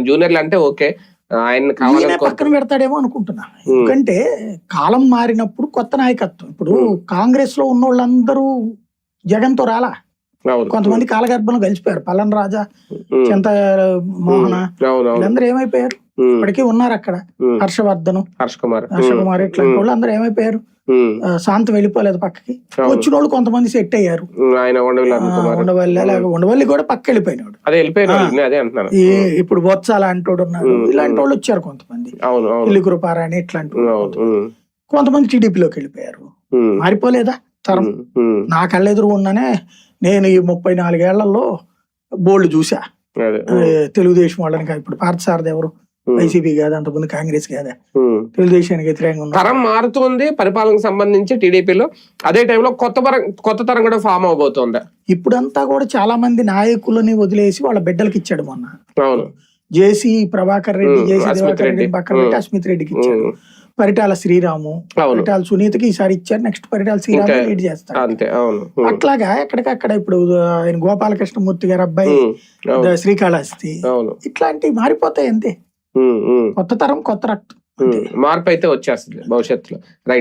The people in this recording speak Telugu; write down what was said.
జూనియర్లు అంటే ఓకే, ఆయన పక్కన పెడతాడేమో అనుకుంటున్నా. ఎందుకంటే కాలం మారినప్పుడు కొత్త నాయకత్వం. ఇప్పుడు కాంగ్రెస్ లో ఉన్న వాళ్ళందరూ జగన్ తో రాలా, కొంతమంది కాలగర్భంలో కలిసిపోయారు. పల్లన్ రాజా, చింత మోహన వీళ్ళందరూ ఏమైపోయారు? ఇప్పటికీ ఉన్నారు అక్కడ. హర్ష కుమార్ ఇట్లాంటి వాళ్ళు అందరూ ఏమైపోయారు? శాంతం వెళ్ళిపోలేదు పక్కకి. వచ్చిన వాళ్ళు కొంతమంది సెట్ అయ్యారు. ఉండవల్లి కూడా పక్క వెళ్ళిపోయినాడు. ఇప్పుడు బొత్స అలాంటి వాడు ఉన్నారు. ఇలాంటి వాళ్ళు వచ్చారు కొంతమంది, ఇల్లు కృపారాణి ఇట్లాంటి కొంతమంది టీడీపీలోకి వెళ్ళిపోయారు. మారిపోలేదా తరం? నా కళ్ళెదురు ఉన్నానే నేను ఈ 34 ఏళ్లలో బోల్డ్ చూసా తెలుగుదేశం వాళ్ళని. ఇప్పుడు పార్థసారథి ఎవరు? వైసీపీ కాదు, అంతకుముందు కాంగ్రెస్ కాదా? తెలుగుదేశానికి వ్యతిరేకంగా ఉంది. తరం మారుతుంది పరిపాలనకు సంబంధించి టీడీపీలో. అదే టైంలో కొత్త తరం కూడా ఫామ్ అవబోతుంది. ఇప్పుడంతా కూడా చాలా మంది నాయకులని వదిలేసి వాళ్ళ బిడ్డలకి ఇచ్చాడు. మొన్న జేసీ ప్రభాకర్ రెడ్డి, జేసీ దివాకర్ రెడ్డిని పక్కన పెట్టి అస్మిత్ రెడ్డికి ఇచ్చాడు. పరిటాల శ్రీరాము, పరిటాల సునీతకి ఈసారి ఇచ్చారు. నెక్స్ట్ పరిటాల శ్రీరాము లీడ్ చేస్తారు. అట్లాగా ఎక్కడికక్కడ ఇప్పుడు ఆయన గోపాలకృష్ణమూర్తి గారి అబ్బాయి శ్రీకాళహస్తి, ఇట్లాంటివి మారిపోతాయి అంతే. కొత్త తరం, కొత్త రక్తం, మార్పు అయితే వచ్చేస్తుంది భవిష్యత్తులో. రైట్.